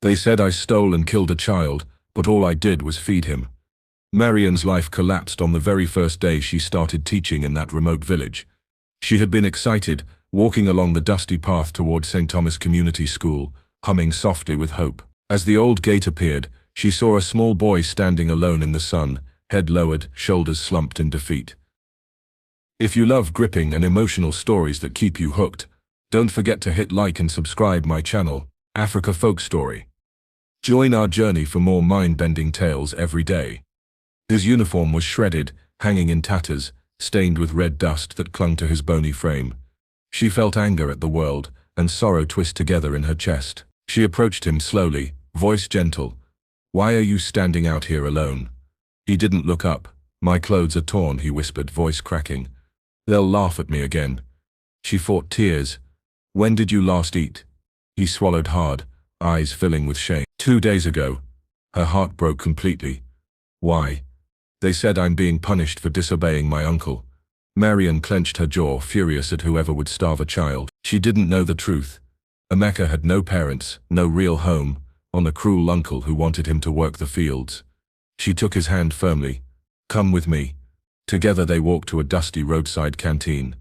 They said I stole and killed a child, but all I did was feed him. Marian's life collapsed on the very first day she started teaching in that remote village. She had been excited, walking along the dusty path toward St. Thomas Community School, humming softly with hope. As the old gate appeared, she saw a small boy standing alone in the sun, head lowered, shoulders slumped in defeat. If you love gripping and emotional stories that keep you hooked, don't forget to hit like and subscribe my channel, Africa FolkStory. Join our journey for more mind-bending tales every day. His uniform was shredded, hanging in tatters, stained with red dust that clung to his bony frame. She felt anger at the world, and sorrow twist together in her chest. She approached him slowly, voice gentle. "Why are you standing out here alone?" He didn't look up. "My clothes are torn," he whispered, voice cracking. "They'll laugh at me again." She fought tears. "When did you last eat?" He swallowed hard, eyes filling with shame. 2 days ago." Her heart broke completely. "Why?" "They said I'm being punished for disobeying my uncle." Marian clenched her jaw, furious at whoever would starve a child. She didn't know the truth. Amecha had no parents, no real home, on a cruel uncle who wanted him to work the fields. She took his hand firmly. "Come with me." Together they walked to a dusty roadside canteen.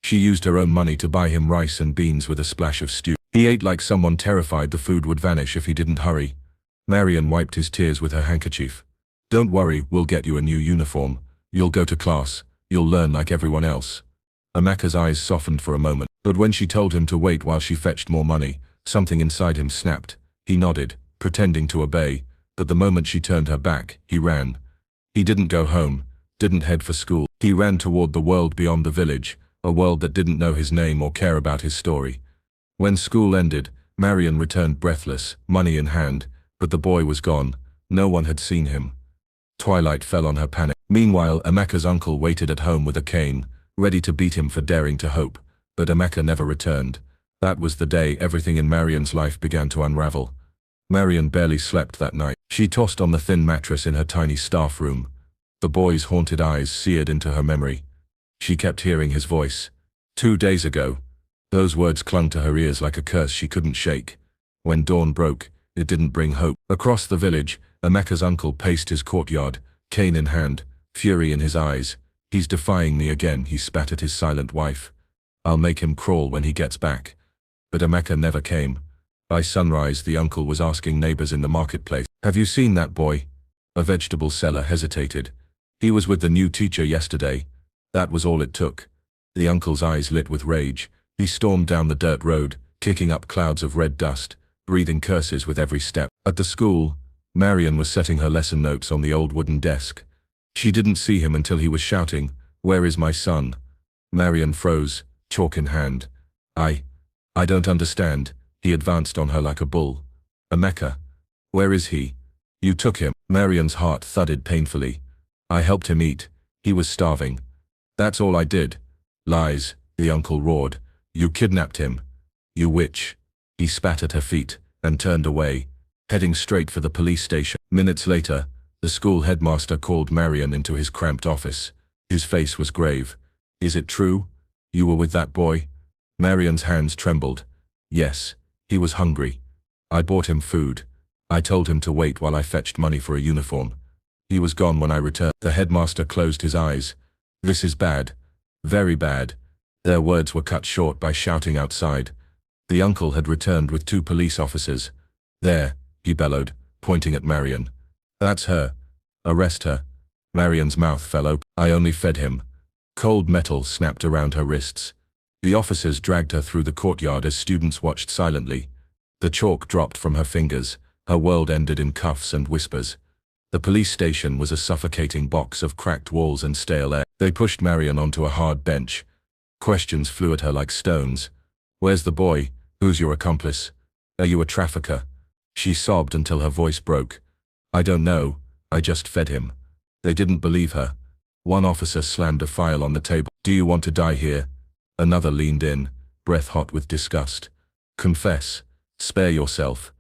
She used her own money to buy him rice and beans with a splash of stew. He ate like someone terrified the food would vanish if he didn't hurry. Marian wiped his tears with her handkerchief. "Don't worry, we'll get you a new uniform. You'll go to class. You'll learn like everyone else." Amecha's eyes softened for a moment, but when she told him to wait while she fetched more money, something inside him snapped. He nodded, pretending to obey, but the moment she turned her back, he ran. He didn't go home, didn't head for school. He ran toward the world beyond the village, a world that didn't know his name or care about his story. When school ended, Marian returned breathless, money in hand, but the boy was gone. No one had seen him. Twilight fell on her panic. Meanwhile, Amecha's uncle waited at home with a cane, ready to beat him for daring to hope, but Amecha never returned. That was the day everything in Marian's life began to unravel. Marian barely slept that night. She tossed on the thin mattress in her tiny staff room. The boy's haunted eyes seared into her memory. She kept hearing his voice. 2 days ago. Those words clung to her ears like a curse she couldn't shake. When dawn broke, it didn't bring hope. Across the village, Amecha's uncle paced his courtyard, cane in hand, fury in his eyes. "He's defying me again," he spat at his silent wife. "I'll make him crawl when he gets back." But Amecha never came. By sunrise, the uncle was asking neighbors in the marketplace, "Have you seen that boy?" A vegetable seller hesitated. "He was with the new teacher yesterday." That was all it took. The uncle's eyes lit with rage. He stormed down the dirt road, kicking up clouds of red dust, breathing curses with every step. At the school, Marian was setting her lesson notes on the old wooden desk. She didn't see him until he was shouting, "Where is my son?" Marian froze, chalk in hand. I don't understand." He advanced on her like a bull. "Amecha. Where is he?" "You took him." Marian's heart thudded painfully. "I helped him eat. He was starving." "That's all I did." "Lies," the uncle roared. "You kidnapped him. You witch." He spat at her feet, and turned away, heading straight for the police station. Minutes later, the school headmaster called Marian into his cramped office. His face was grave. "Is it true? You were with that boy?" Marian's hands trembled. "Yes. He was hungry. I bought him food. I told him to wait while I fetched money for a uniform. He was gone when I returned." The headmaster closed his eyes. "This is bad. Very bad." Their words were cut short by shouting outside. The uncle had returned with 2 police officers. "There," he bellowed, pointing at Marian. "That's her. Arrest her." Marian's mouth fell open. "I only fed him." Cold metal snapped around her wrists. The officers dragged her through the courtyard as students watched silently. The chalk dropped from her fingers. Her world ended in cuffs and whispers. The police station was a suffocating box of cracked walls and stale air. They pushed Marian onto a hard bench. Questions flew at her like stones. "Where's the boy? Who's your accomplice? Are you a trafficker?" She sobbed until her voice broke. "I don't know. I just fed him." They didn't believe her. One officer slammed a file on the table. "Do you want to die here?" Another leaned in, breath hot with disgust. "Confess. Spare yourself."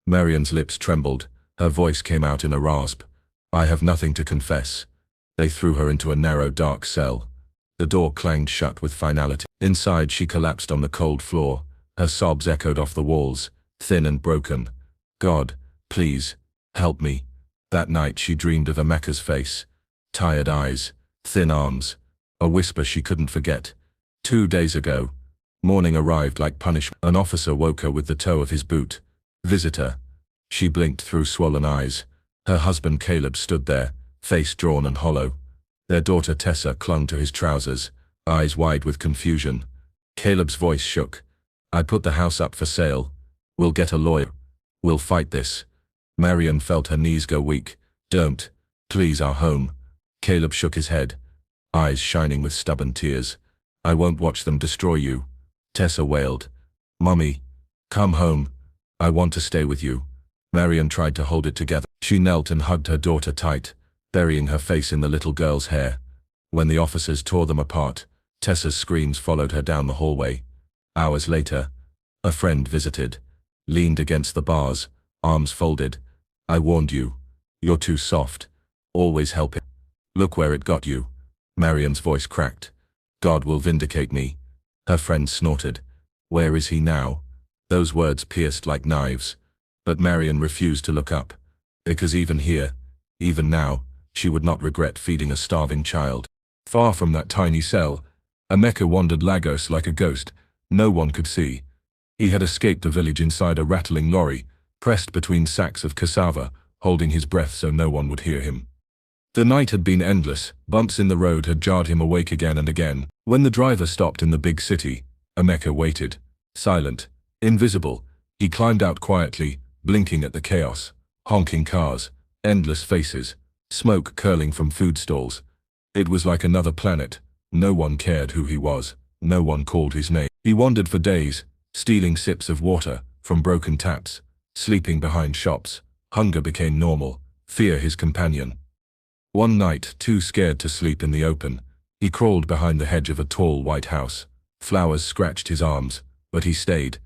Marian's lips trembled. Her voice came out in a rasp. "I have nothing to confess." They threw her into a narrow, dark cell. The door clanged shut with finality. Inside, she collapsed on the cold floor. Her sobs echoed off the walls, thin and broken. God, please, help me. That night she dreamed of Amecha's face. Tired eyes, thin arms, a whisper she couldn't forget. 2 days ago. Morning arrived like punishment. An officer woke her with the toe of his boot. Visitor. She blinked through swollen eyes. Her husband Caleb stood there, face drawn and hollow. Their daughter Tessa clung to his trousers, eyes wide with confusion. Caleb's voice shook. I put the house up for sale. We'll get a lawyer. We'll fight this. Marian felt her knees go weak. Don't. Please, our home. Caleb shook his head, eyes shining with stubborn tears. I won't watch them destroy you. Tessa wailed. Mummy, come home. I want to stay with you. Marian tried to hold it together. She knelt and hugged her daughter tight, burying her face in the little girl's hair. When the officers tore them apart, Tessa's screams followed her down the hallway. Hours later, a friend visited, leaned against the bars, arms folded. I warned you. You're too soft. Always help it. Look where it got you. Marian's voice cracked. God will vindicate me. Her friend snorted. Where is he now? Those words pierced like knives. But Marian refused to look up. Because even here, even now, she would not regret feeding a starving child. Far from that tiny cell, Amecha wandered Lagos like a ghost. No one could see. He had escaped the village inside a rattling lorry, pressed between sacks of cassava, holding his breath so no one would hear him. The night had been endless. Bumps in the road had jarred him awake again and again. When the driver stopped in the big city, Amecha waited. Silent, invisible, he climbed out quietly, blinking at the chaos. Honking cars, endless faces, smoke curling from food stalls. It was like another planet. No one cared who he was. No one called his name. He wandered for days, stealing sips of water from broken taps, sleeping behind shops. Hunger became normal, fear his companion. One night, too scared to sleep in the open, he crawled behind the hedge of a tall white house. Flowers scratched his arms, but he stayed,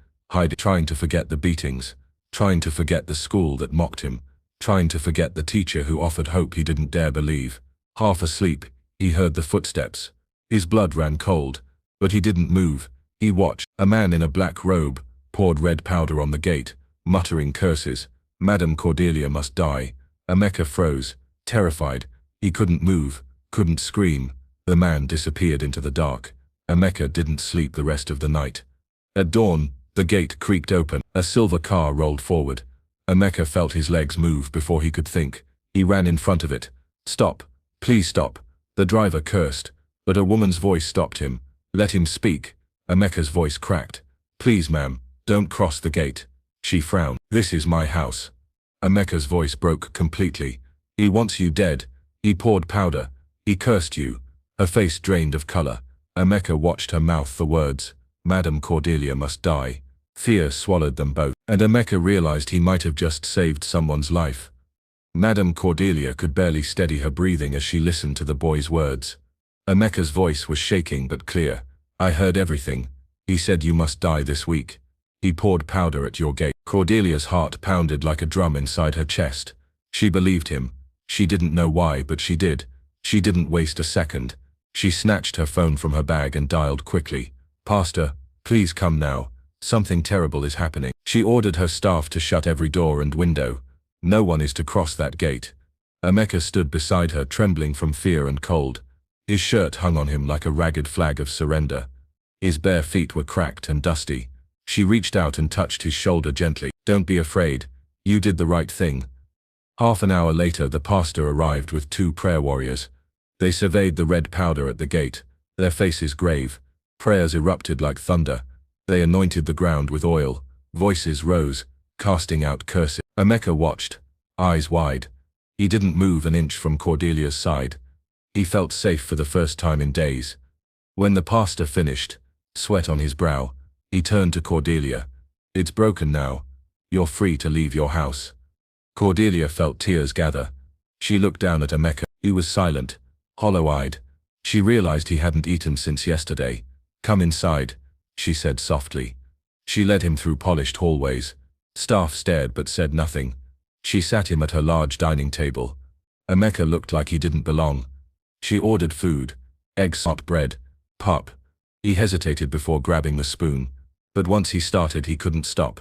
trying to forget the beatings, trying to forget the school that mocked him, trying to forget the teacher who offered hope he didn't dare believe. Half asleep, he heard the footsteps. His blood ran cold, but he didn't move. He watched. A man in a black robe poured red powder on the gate, muttering curses. Madame Cordelia must die. Amecha froze, terrified. He couldn't move, couldn't scream. The man disappeared into the dark. Amecha didn't sleep the rest of the night. At dawn, the gate creaked open. A silver car rolled forward. Amecha felt his legs move before he could think. He ran in front of it. Stop. Please stop. The driver cursed, but a woman's voice stopped him. Let him speak. Amecha's voice cracked. Please, ma'am, don't cross the gate. She frowned. This is my house. Amecha's voice broke completely. He wants you dead. He poured powder. He cursed you. Her face drained of color. Amecha watched her mouth the words. Madame Cordelia must die. Fear swallowed them both, and Amecha realized he might have just saved someone's life. Madame Cordelia could barely steady her breathing as she listened to the boy's words. Amecha's voice was shaking but clear. I heard everything. He said you must die this week. He poured powder at your gate. Cordelia's heart pounded like a drum inside her chest. She believed him. She didn't know why, but she did. She didn't waste a second. She snatched her phone from her bag and dialed quickly. Pastor, please come now. Something terrible is happening. She ordered her staff to shut every door and window. No one is to cross that gate. Amecha stood beside her, trembling from fear and cold. His shirt hung on him like a ragged flag of surrender. His bare feet were cracked and dusty. She reached out and touched his shoulder gently. Don't be afraid. You did the right thing. Half an hour later, the pastor arrived with 2 prayer warriors. They surveyed the red powder at the gate, their faces grave. Prayers erupted like thunder. They anointed the ground with oil. Voices rose, casting out curses. Amecha watched, eyes wide. He didn't move an inch from Cordelia's side. He felt safe for the first time in days. When the pastor finished, sweat on his brow, he turned to Cordelia. It's broken now. You're free to leave your house. Cordelia felt tears gather. She looked down at Amecha. He was silent, hollow-eyed. She realized he hadn't eaten since yesterday. Come inside, she said softly. She led him through polished hallways. Staff stared but said nothing. She sat him at her large dining table. Amecha looked like he didn't belong. She ordered food, eggs, hot bread, pap. He hesitated before grabbing the spoon, but once he started he couldn't stop.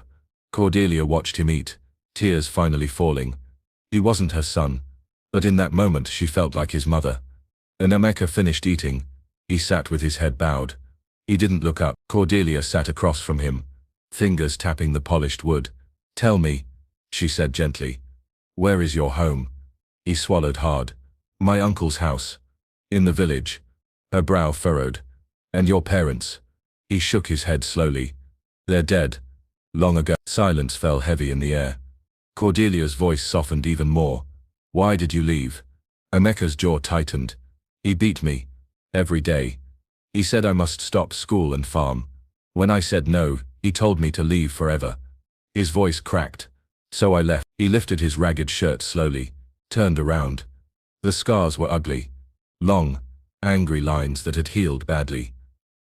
Cordelia watched him eat, tears finally falling. He wasn't her son, but in that moment she felt like his mother. And Amecha finished eating. He sat with his head bowed. He didn't look up. Cordelia sat across from him, fingers tapping the polished wood. "Tell me," she said gently. "Where is your home?" He swallowed hard. "My uncle's house. In the village." Her brow furrowed. "And your parents?" He shook his head slowly. "They're dead. Long ago." Silence fell heavy in the air. Cordelia's voice softened even more. "Why did you leave?" Amecha's jaw tightened. "He beat me. Every day. He said I must stop school and farm. When I said no, he told me to leave forever." His voice cracked. "So I left." He lifted his ragged shirt slowly, turned around. The scars were ugly. Long, angry lines that had healed badly.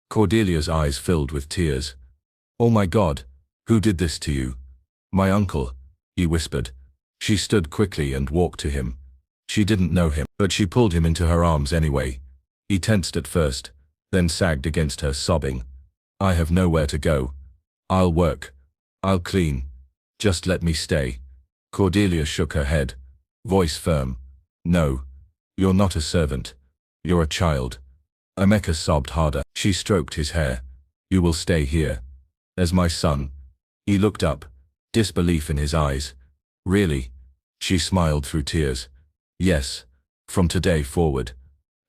Cordelia's eyes filled with tears. "Oh my God, who did this to you?" "My uncle," he whispered. She stood quickly and walked to him. She didn't know him, but she pulled him into her arms anyway. He tensed at first, then sagged against her, sobbing. "I have nowhere to go. I'll work. I'll clean. Just let me stay." Cordelia shook her head, voice firm. "No. You're not a servant. You're a child." Amecha sobbed harder. She stroked his hair. "You will stay here. As my son." He looked up, disbelief in his eyes. "Really?" She smiled through tears. "Yes. From today forward."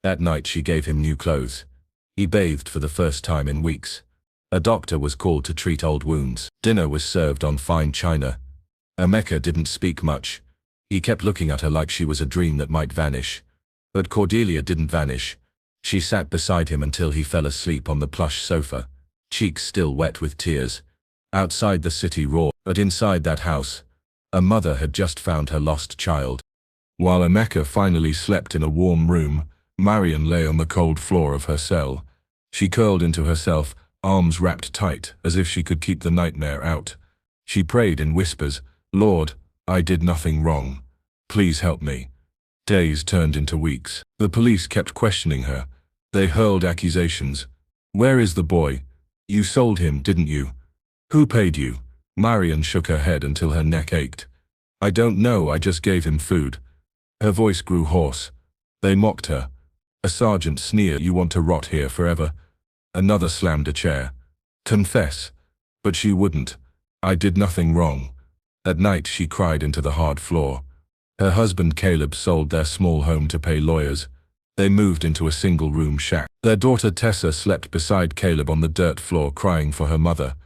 That night she gave him new clothes. He bathed for the first time in weeks. A doctor was called to treat old wounds. Dinner was served on fine china. Amecha didn't speak much. He kept looking at her like she was a dream that might vanish. But Cordelia didn't vanish. She sat beside him until he fell asleep on the plush sofa, cheeks still wet with tears. Outside the city roared, but inside that house, a mother had just found her lost child. While Amecha finally slept in a warm room, Marian lay on the cold floor of her cell. She curled into herself, arms wrapped tight, as if she could keep the nightmare out. She prayed in whispers, "Lord, I did nothing wrong. Please help me." Days turned into weeks. The police kept questioning her. They hurled accusations. "Where is the boy? You sold him, didn't you? Who paid you?" Marian shook her head until her neck ached. "I don't know, I just gave him food." Her voice grew hoarse. They mocked her. A sergeant sneered, "You want to rot here forever?" Another slammed a chair. "Confess." But she wouldn't. "I did nothing wrong." At night she cried into the hard floor. Her husband Caleb sold their small home to pay lawyers. They moved into a single-room shack. Their daughter Tessa slept beside Caleb on the dirt floor crying for her mother.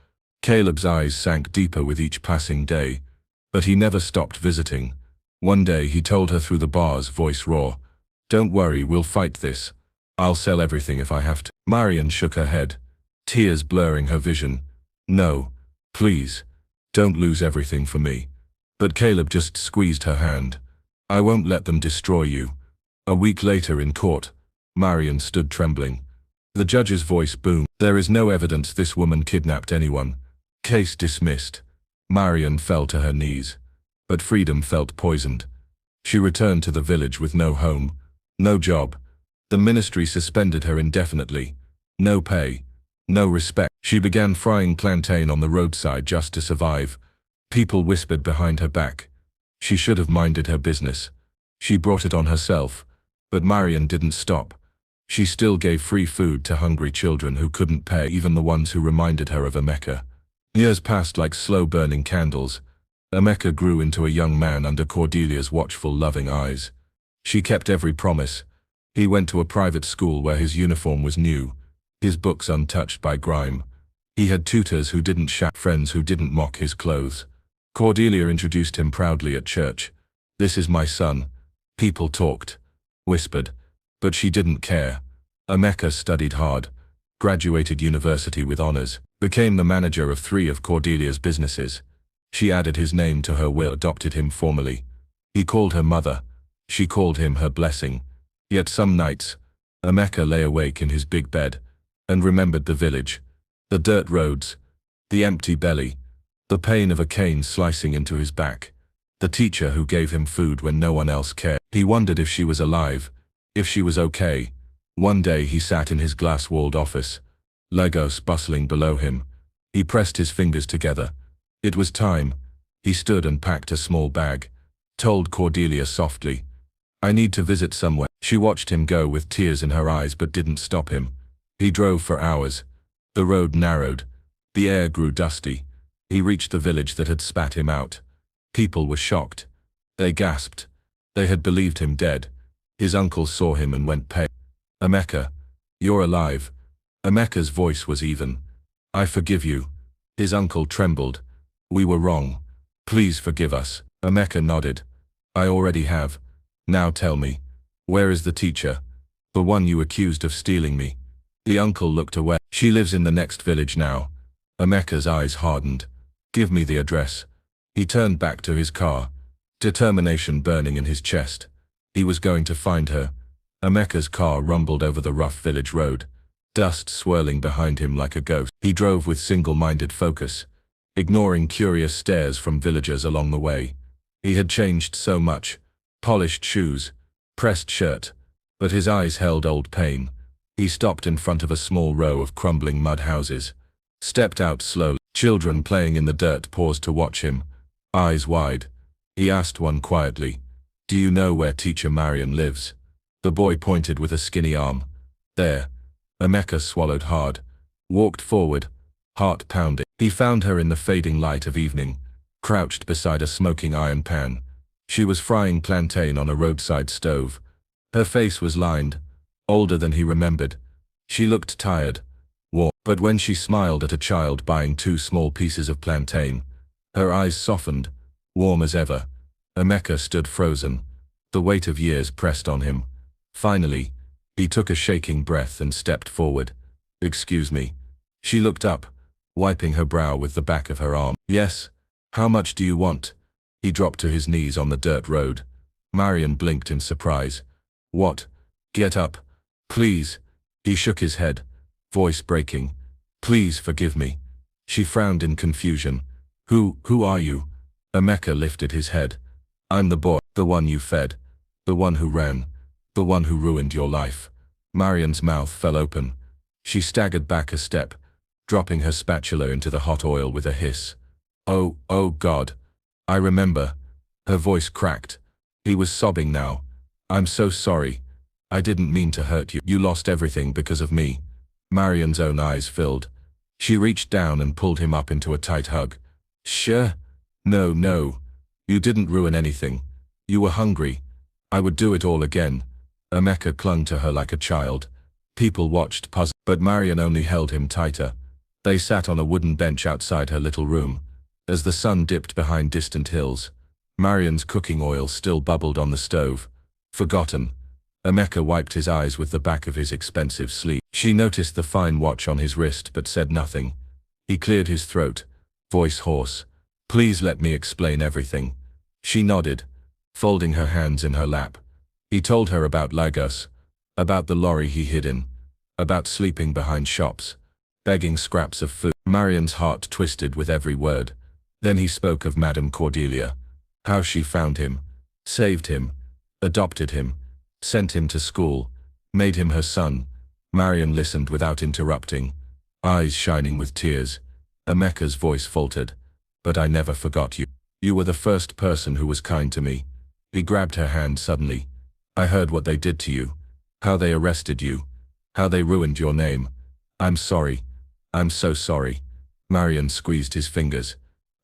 Caleb's eyes sank deeper with each passing day, but he never stopped visiting. One day he told her through the bars, voice raw, "Don't worry, we'll fight this. I'll sell everything if I have to." Marian shook her head, tears blurring her vision. "No, please, don't lose everything for me." But Caleb just squeezed her hand. "I won't let them destroy you." A week later in court, Marian stood trembling. The judge's voice boomed. "There is no evidence this woman kidnapped anyone. Case dismissed." Marian fell to her knees. But freedom felt poisoned. She returned to the village with no home, no job. The ministry suspended her indefinitely. No pay, no respect. She began frying plantain on the roadside just to survive. People whispered behind her back. She should have minded her business. She brought it on herself. But Marian didn't stop. She still gave free food to hungry children who couldn't pay, even the ones who reminded her of Amecha. Years passed like slow-burning candles. Amecha grew into a young man under Cordelia's watchful, loving eyes. She kept every promise. He went to a private school where his uniform was new, his books untouched by grime. He had tutors who didn't shout, friends who didn't mock his clothes. Cordelia introduced him proudly at church. "This is my son." People talked, whispered, but she didn't care. Amecha studied hard, graduated university with honors, became the manager of 3 of Cordelia's businesses. She added his name to her will, adopted him formally. He called her mother. She called him her blessing. Yet some nights, Amecha lay awake in his big bed and remembered the village, the dirt roads, the empty belly, the pain of a cane slicing into his back, the teacher who gave him food when no one else cared. He wondered if she was alive, if she was okay. One day he sat in his glass-walled office, Legos bustling below him. He pressed his fingers together. It was time. He stood and packed a small bag. Told Cordelia softly, "I need to visit somewhere." She watched him go with tears in her eyes but didn't stop him. He drove for hours. The road narrowed. The air grew dusty. He reached the village that had spat him out. People were shocked. They gasped. They had believed him dead. His uncle saw him and went pale. "Amecha, you're alive." Amecha's voice was even. "I forgive you." His uncle trembled. "We were wrong. Please forgive us." Amecha nodded. "I already have. Now tell me, where is the teacher? The one you accused of stealing me?" The uncle looked away. "She lives in the next village now." Amecha's eyes hardened. "Give me the address." He turned back to his car, determination burning in his chest. He was going to find her. Amecha's car rumbled over the rough village road, dust swirling behind him like a ghost. He drove with single-minded focus, ignoring curious stares from villagers along the way. He had changed so much. Polished shoes, pressed shirt, but his eyes held old pain. He stopped in front of a small row of crumbling mud houses, stepped out slowly. Children playing in the dirt paused to watch him, eyes wide. He asked one quietly, "Do you know where teacher Marian lives?" The boy pointed with a skinny arm. "There." Amecha swallowed hard, walked forward, heart pounding. He found her in the fading light of evening, crouched beside a smoking iron pan. She was frying plantain on a roadside stove. Her face was lined, older than he remembered. She looked tired, warm. But when she smiled at a child buying 2 small pieces of plantain, her eyes softened, warm as ever. Amecha stood frozen. The weight of years pressed on him. Finally, he took a shaking breath and stepped forward. "Excuse me." She looked up, wiping her brow with the back of her arm. "Yes? How much do you want?" He dropped to his knees on the dirt road. Marian blinked in surprise. "What? Get up. Please." He shook his head, voice breaking. "Please forgive me." She frowned in confusion. Who are you?" Amecha lifted his head. "I'm the boy, the one you fed, the one who ran, the one who ruined your life." Marian's mouth fell open. She staggered back a step, dropping her spatula into the hot oil with a hiss. Oh God. I remember." Her voice cracked. He was sobbing now. "I'm so sorry. I didn't mean to hurt you. You lost everything because of me." Marian's own eyes filled. She reached down and pulled him up into a tight hug. "Sure? No. You didn't ruin anything. You were hungry. I would do it all again." Amecha clung to her like a child. People watched puzzled, but Marian only held him tighter. They sat on a wooden bench outside her little room. As the sun dipped behind distant hills, Marian's cooking oil still bubbled on the stove. Forgotten. Amecha wiped his eyes with the back of his expensive sleeve. She noticed the fine watch on his wrist but said nothing. He cleared his throat, voice hoarse. "Please let me explain everything." She nodded, folding her hands in her lap. He told her about Lagos, about the lorry he hid in, about sleeping behind shops, begging scraps of food. Marian's heart twisted with every word. Then he spoke of Madame Cordelia, how she found him, saved him, adopted him, sent him to school, made him her son. Marian listened without interrupting, eyes shining with tears. Amecha's voice faltered. "But I never forgot you. You were the first person who was kind to me." He grabbed her hand suddenly. "I heard what they did to you, how they arrested you, how they ruined your name. I'm sorry. I'm so sorry." Marian squeezed his fingers,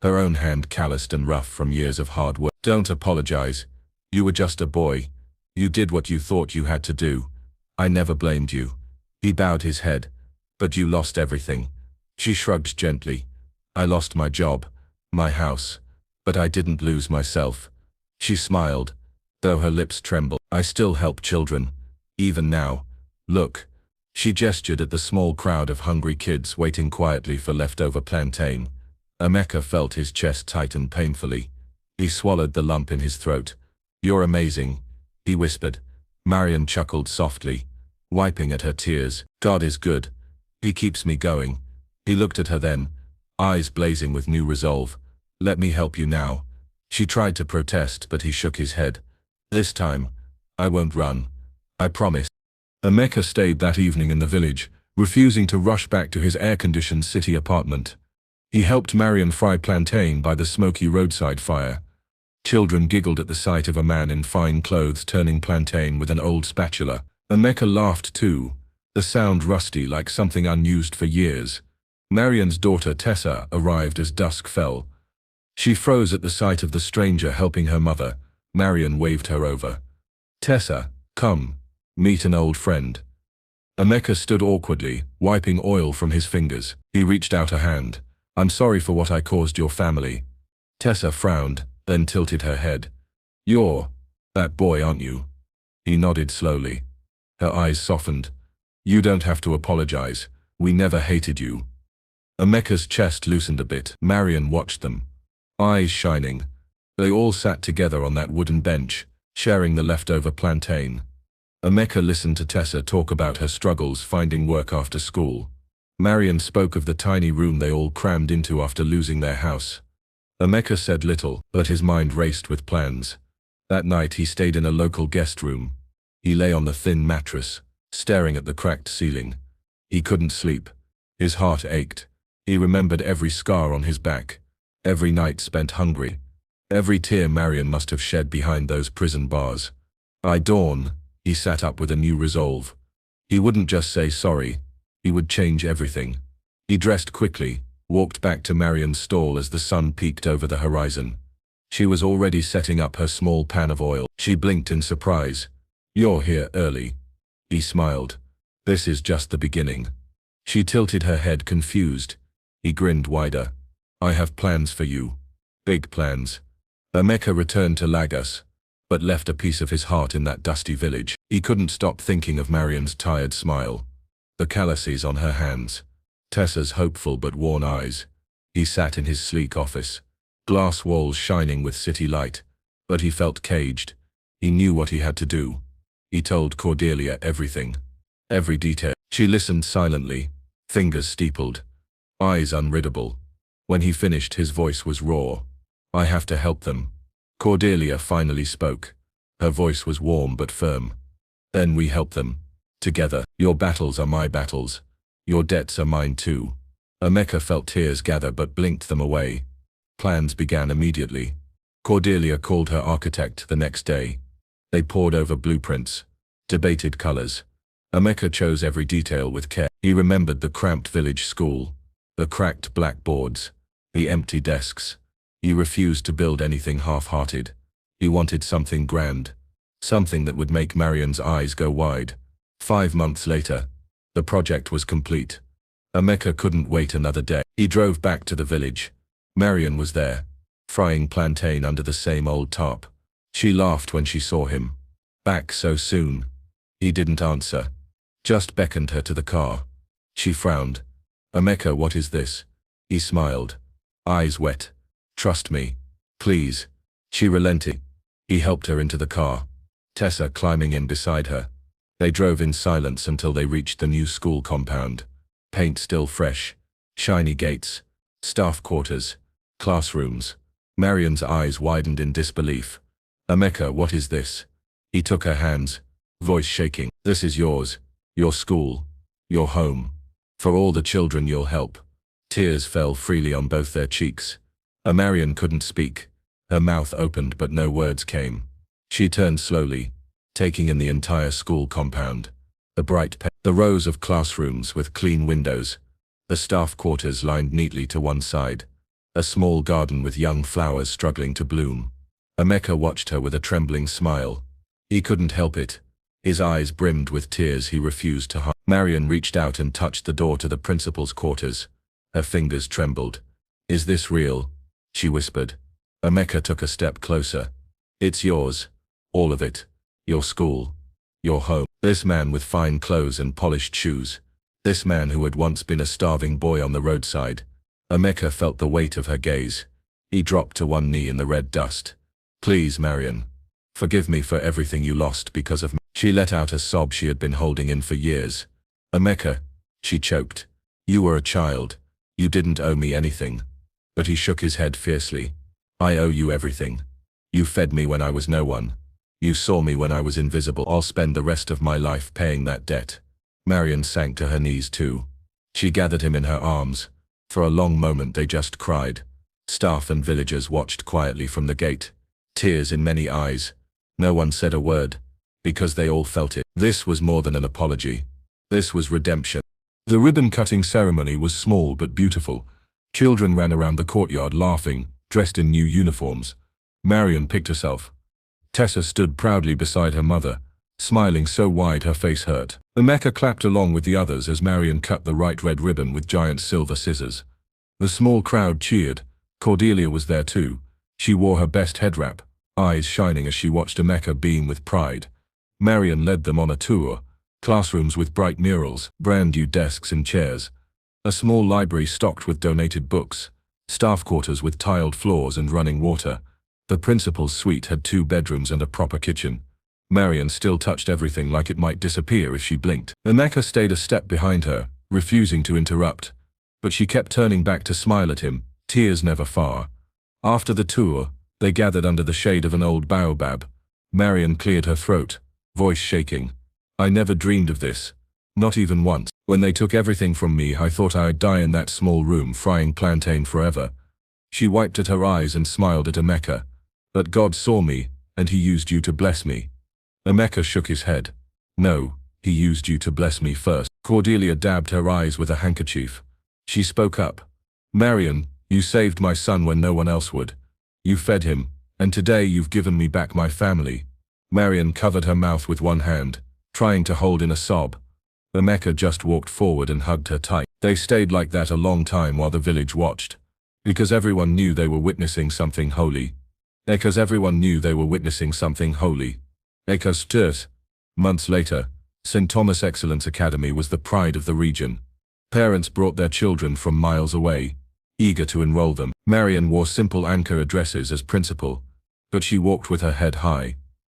her own hand calloused and rough from years of hard work. "Don't apologize. You were just a boy. You did what you thought you had to do. I never blamed you." He bowed his head. "But you lost everything." She shrugged gently. "I lost my job, my house, but I didn't lose myself." She smiled, though her lips trembled. "I still help children, even now. Look." She gestured at the small crowd of hungry kids waiting quietly for leftover plantain. Amecha felt his chest tighten painfully. He swallowed the lump in his throat. "You're amazing," he whispered. Marian chuckled softly, wiping at her tears. "God is good. He keeps me going." He looked at her then, eyes blazing with new resolve. "Let me help you now." She tried to protest, but he shook his head. "This time, I won't run. I promise." Amecha stayed that evening in the village, refusing to rush back to his air-conditioned city apartment. He helped Marian fry plantain by the smoky roadside fire. Children giggled at the sight of a man in fine clothes turning plantain with an old spatula. Amecha laughed too, the sound rusty like something unused for years. Marian's daughter Tessa arrived as dusk fell. She froze at the sight of the stranger helping her mother. Marian waved her over. "Tessa, come, meet an old friend." Amecha stood awkwardly, wiping oil from his fingers. He reached out a hand. "I'm sorry for what I caused your family." Tessa frowned, then tilted her head. "You're that boy, aren't you?" He nodded slowly. Her eyes softened. "You don't have to apologize. We never hated you." Amecha's chest loosened a bit. Marian watched them, eyes shining. They all sat together on that wooden bench, sharing the leftover plantain. Amecha listened to Tessa talk about her struggles finding work after school. Marian spoke of the tiny room they all crammed into after losing their house. Amecha said little, but his mind raced with plans. That night he stayed in a local guest room. He lay on the thin mattress, staring at the cracked ceiling. He couldn't sleep. His heart ached. He remembered every scar on his back, every night spent hungry, every tear Marian must have shed behind those prison bars. By dawn, he sat up with a new resolve. He wouldn't just say sorry, he would change everything. He dressed quickly, walked back to Marian's stall as the sun peeked over the horizon. She was already setting up her small pan of oil. She blinked in surprise. "You're here early." He smiled. "This is just the beginning." She tilted her head confused. He grinned wider. "I have plans for you. Big plans." Amecha returned to Lagos, but left a piece of his heart in that dusty village. He couldn't stop thinking of Marian's tired smile, the calluses on her hands, Tessa's hopeful but worn eyes. He sat in his sleek office, glass walls shining with city light, but he felt caged. He knew what he had to do. He told Cordelia everything, every detail. She listened silently, fingers steepled, eyes unreadable. When he finished, his voice was raw. "I have to help them." Cordelia finally spoke. Her voice was warm but firm. "Then we help them. Together. Your battles are my battles. Your debts are mine too." Amecha felt tears gather but blinked them away. Plans began immediately. Cordelia called her architect the next day. They pored over blueprints, debated colors. Amecha chose every detail with care. He remembered the cramped village school, the cracked blackboards, the empty desks. He refused to build anything half-hearted. He wanted something grand, something that would make Marian's eyes go wide. 5 months later, the project was complete. Amecha couldn't wait another day. He drove back to the village. Marian was there, frying plantain under the same old tarp. She laughed when she saw him. "Back so soon?" He didn't answer, just beckoned her to the car. She frowned. "Amecha, what is this?" He smiled, eyes wet. "Trust me, please." She relented. He helped her into the car, Tessa climbing in beside her. They drove in silence until they reached the new school compound. Paint still fresh, shiny gates, staff quarters, classrooms. Marian's eyes widened in disbelief. "Amecha, what is this?" He took her hands, voice shaking. "This is yours, your school, your home. For all the children you'll help." Tears fell freely on both their cheeks. Marian couldn't speak. Her mouth opened but no words came. She turned slowly, taking in the entire school compound. The rows of classrooms with clean windows, the staff quarters lined neatly to one side, a small garden with young flowers struggling to bloom. Amecha watched her with a trembling smile. He couldn't help it. His eyes brimmed with tears he refused to hide. Marian reached out and touched the door to the principal's quarters. Her fingers trembled. "Is this real?" she whispered. Amecha took a step closer. "It's yours. All of it. Your school. Your home." This man with fine clothes and polished shoes. This man who had once been a starving boy on the roadside. Amecha felt the weight of her gaze. He dropped to one knee in the red dust. "Please, Marian. Forgive me for everything you lost because of me." She let out a sob she had been holding in for years. "Amecha," she choked. "You were a child. You didn't owe me anything." But he shook his head fiercely. "I owe you everything. You fed me when I was no one. You saw me when I was invisible. I'll spend the rest of my life paying that debt." Marian sank to her knees too. She gathered him in her arms, For a long moment they just cried. Staff and villagers watched quietly from the gate, tears in many eyes. No one said a word, because they all felt it. This was more than an apology. This was redemption. The ribbon-cutting ceremony was small but beautiful. Children ran around the courtyard laughing, dressed in new uniforms. Marian picked herself. Tessa stood proudly beside her mother, smiling so wide her face hurt. Amecha clapped along with the others as Marian cut the right red ribbon with giant silver scissors. The small crowd cheered. Cordelia was there too. She wore her best head wrap, eyes shining as she watched Amecha beam with pride. Marian led them on a tour. Classrooms with bright murals, brand new desks and chairs. A small library stocked with donated books. Staff quarters with tiled floors and running water. The principal's suite had 2 bedrooms and a proper kitchen. Marian still touched everything like it might disappear if she blinked. Amecha stayed a step behind her, refusing to interrupt. But she kept turning back to smile at him, tears never far. After the tour, they gathered under the shade of an old baobab. Marian cleared her throat, voice shaking. I never dreamed of this. Not even once. When they took everything from me, I thought I'd die in that small room frying plantain forever. She wiped at her eyes and smiled at Amecha. But God saw me, and he used you to bless me. Amecha shook his head. No, he used you to bless me first. Cordelia dabbed her eyes with a handkerchief. She spoke up. Marian, you saved my son when no one else would. You fed him, and today you've given me back my family. Marian covered her mouth with one hand, trying to hold in a sob. Amecha just walked forward and hugged her tight. They stayed like that a long time while the village watched. Because everyone knew they were witnessing something holy. Because everyone knew they were witnessing something holy. Months later, St. Thomas Excellence Academy was the pride of the region. Parents brought their children from miles away, eager to enroll them. Marian wore simple Ankara dresses as principal, but she walked with her head high.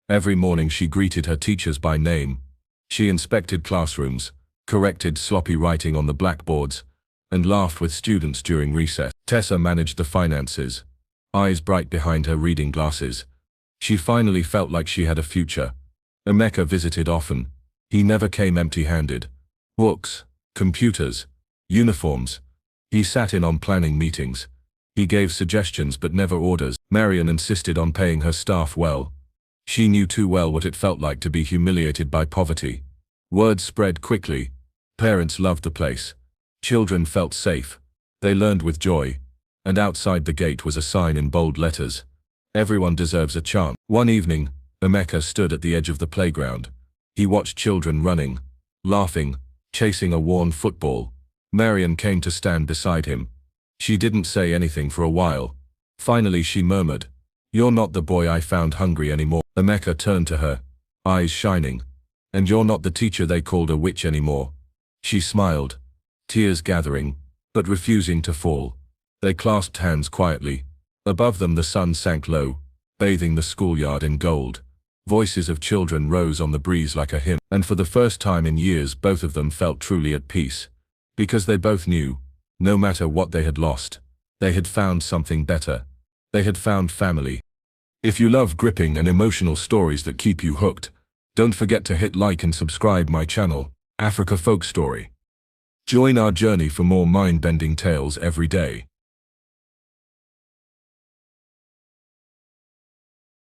Every morning she greeted her teachers by name. She inspected classrooms, corrected sloppy writing on the blackboards, and laughed with students during recess. Tessa managed the finances, eyes bright behind her reading glasses. She finally felt like she had a future. Amecha visited often. He never came empty-handed. Books, computers, uniforms. He sat in on planning meetings. He gave suggestions but never orders. Marian insisted on paying her staff well. She knew too well what it felt like to be humiliated by poverty. Word spread quickly. Parents loved the place. Children felt safe. They learned with joy. And outside the gate was a sign in bold letters. Everyone deserves a chance. One evening, Amecha stood at the edge of the playground. He watched children running, laughing, chasing a worn football. Marian came to stand beside him. She didn't say anything for a while. Finally she murmured, "You're not the boy I found hungry anymore." Amecha turned to her, eyes shining. "And you're not the teacher they called a witch anymore." She smiled, tears gathering, but refusing to fall. They clasped hands quietly. Above them the sun sank low, bathing the schoolyard in gold. Voices of children rose on the breeze like a hymn, and for the first time in years both of them felt truly at peace. Because they both knew, no matter what they had lost, they had found something better. They had found family. If you love gripping and emotional stories that keep you hooked, don't forget to hit like and subscribe my channel, Africa FolkStory. Join our journey for more mind-bending tales every day.